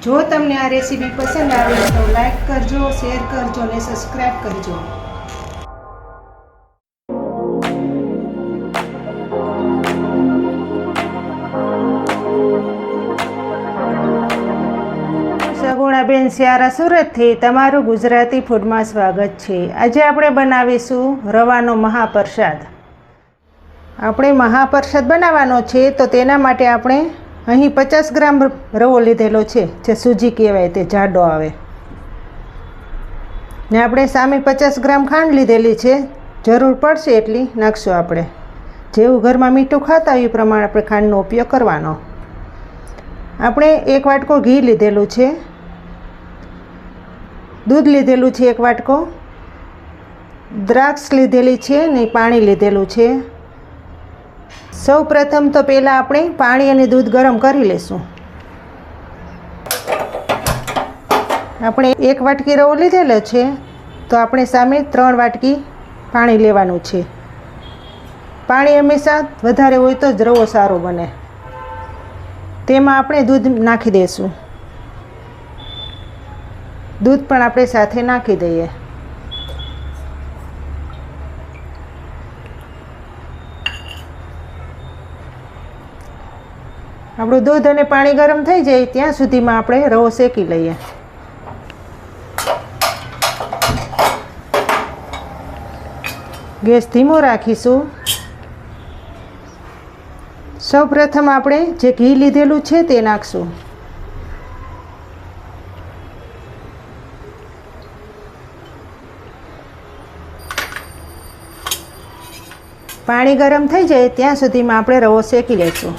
જો તમને આ રેસીપી પસંદ આવે તો લાઈક કરજો, શેર કરજો અને સબસ્ક્રાઈબ કરજો. સગુણાબેન સ્યારા સુરતથી તમારું ગુજરાતી ફૂડમાં સ્વાગત છે. આજે આપણે બનાવીશું રવાનો મહાપ્રસાદ. આપણે મહાપ્રસાદ બનાવવાનો છે તો તેના માટે આપણે અહીં 50 ગ્રામ રવો લીધેલો છે, જે સૂજી કહેવાય, તે જાડો આવે. ને આપણે સામે 50 ગ્રામ ખાંડ લીધેલી છે. જરૂર પડશે એટલી નાખશું આપણે. જેવું ઘરમાં મીઠું ખાતા હોય એ પ્રમાણે આપણે ખાંડનો ઉપયોગ કરવાનો. આપણે 1 વાટકો ઘી લીધેલું છે, દૂધ લીધેલું છે 1 વાટકો, દ્રાક્ષ લીધેલી છે ને પાણી લીધેલું છે. સૌ પ્રથમ તો પહેલાં આપણે પાણી અને દૂધ ગરમ કરી લઈશું. આપણે 1 વાટકી રવો લીધેલો છે તો આપણે સામે 3 વાટકી પાણી લેવાનું છે. પાણી હંમેશા વધારે હોય તો જ રવો સારો બને. તેમાં આપણે દૂધ નાખી દઈશું. દૂધ પણ આપણે સાથે નાખી દઈએ. આપણું દૂધ અને પાણી ગરમ થઈ જાય ત્યાં સુધીમાં આપણે રવો શેકી લઈએ. ગેસ ધીમો રાખીશું. સૌ પ્રથમ આપણે જે ઘી લીધેલું છે તે નાખશું. પાણી ગરમ થઈ જાય ત્યાં સુધીમાં આપણે રવો શેકી લઈશું.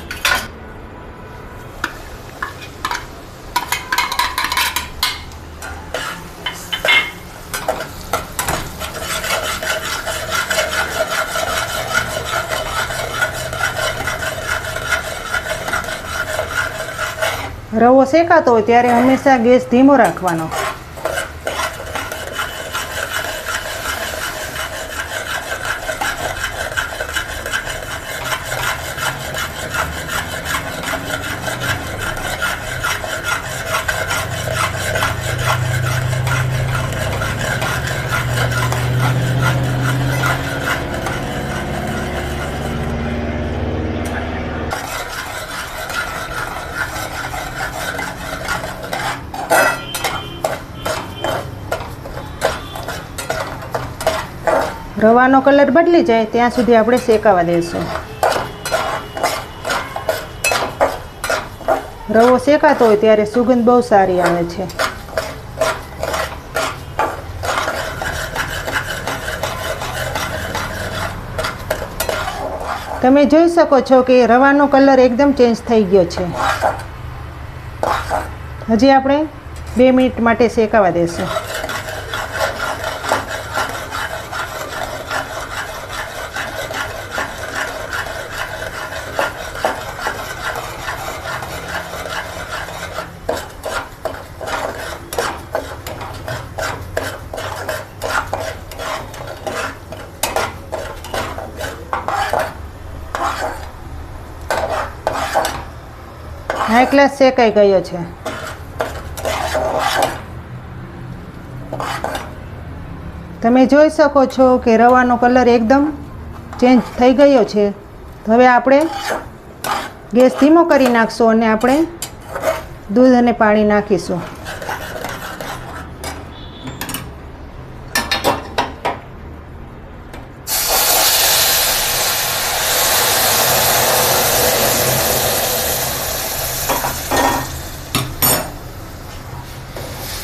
રવો શેકાતો હોય ત્યારે હંમેશા ગેસ ધીમો રાખવાનો. રવાનો કલર બદલી જાય ત્યાં સુધી આપણે શેકાવા દઈશું. રવો શેકાતો હોય ત્યારે સુગંધ બહુ સારી આવે છે. તમે જોઈ શકો છો કે રવાનો કલર એકદમ ચેન્જ થઈ ગયો છે. હજી આપણે 2 મિનિટ માટે શેકાવા દઈશું. હાઈ ક્લાસ શેકાઈ ગયો છે. તમે જોઈ શકો છો કે રવાનો કલર એકદમ ચેન્જ થઈ ગયો છે. હવે આપણે ગેસ ધીમો કરી નાખશું અને આપણે દૂધ અને પાણી નાખીશું.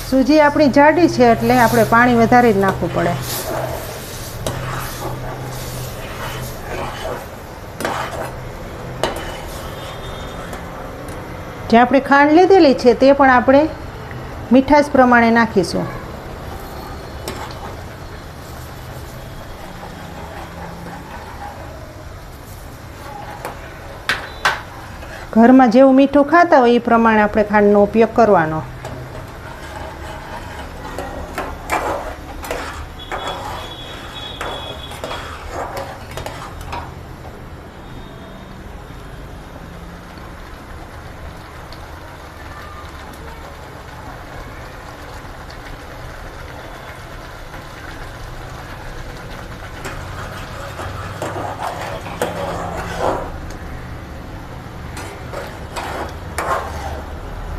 સૂજી આપણી જાડી છે એટલે આપણે પાણી વધારે જ નાખવું પડે. જે આપણે ખાંડ લીધેલી છે તે પણ આપણે મીઠાશ પ્રમાણે નાખીશું. ઘરમાં જેવું મીઠું ખાતા હોય એ પ્રમાણે આપણે ખાંડનો ઉપયોગ કરવાનો.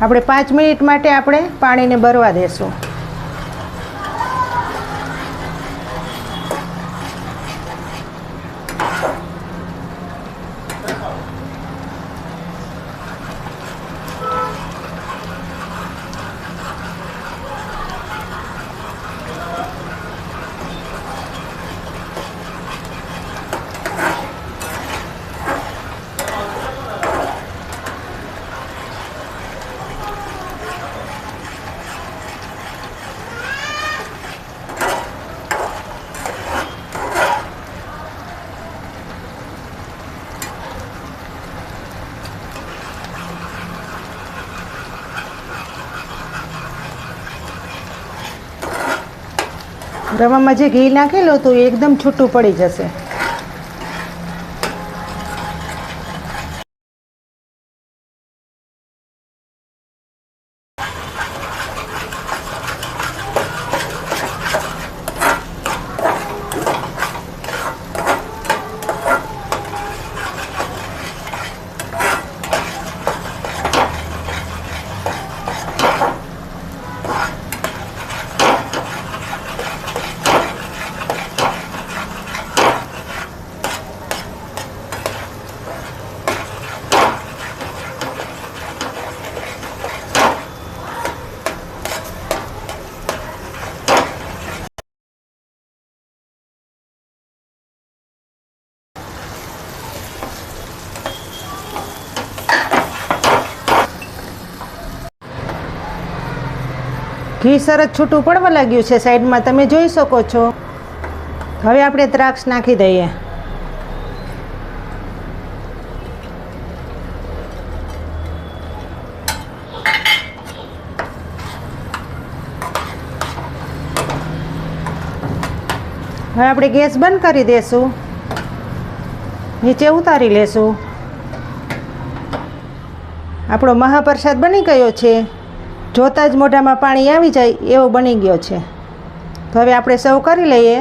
આપણે 5 મિનિટ માટે આપણે પાણીને બરવા દેશું. રવામાં જે ઘી નાખેલું હતું એ એકદમ છૂટું પડી જશે. ઘી સરસ છૂટું પડવા લાગ્યું છે સાઈડમાં, તમે જોઈ શકો છો. હવે આપણે દ્રાક્ષ નાખી દઈએ. હવે આપણે ગેસ બંધ કરી દઈશું, નીચે ઉતારી લેશું. આપણો મહાપ્રસાદ બની ગયો છે. જોતાં જ મોઢામાં પાણી આવી જાય એવો બની ગયો છે. તો હવે આપણે સર્વ કરી લઈએ.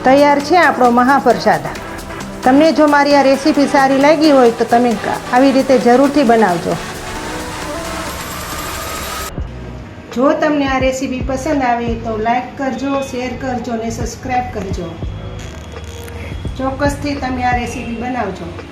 તૈયાર છે આપણો મહાપ્રસાદ. તમને જો મારી આ રેસીપી સારી લાગી હોય તો તમે આવી રીતે જરૂરથી બનાવજો. જો તમને આ રેસીપી પસંદ આવી તો લાઈક કરજો, શેર કરજો અને સબસ્ક્રાઈબ કરજો. ચોક્કસથી તમે આ રેસીપી બનાવજો.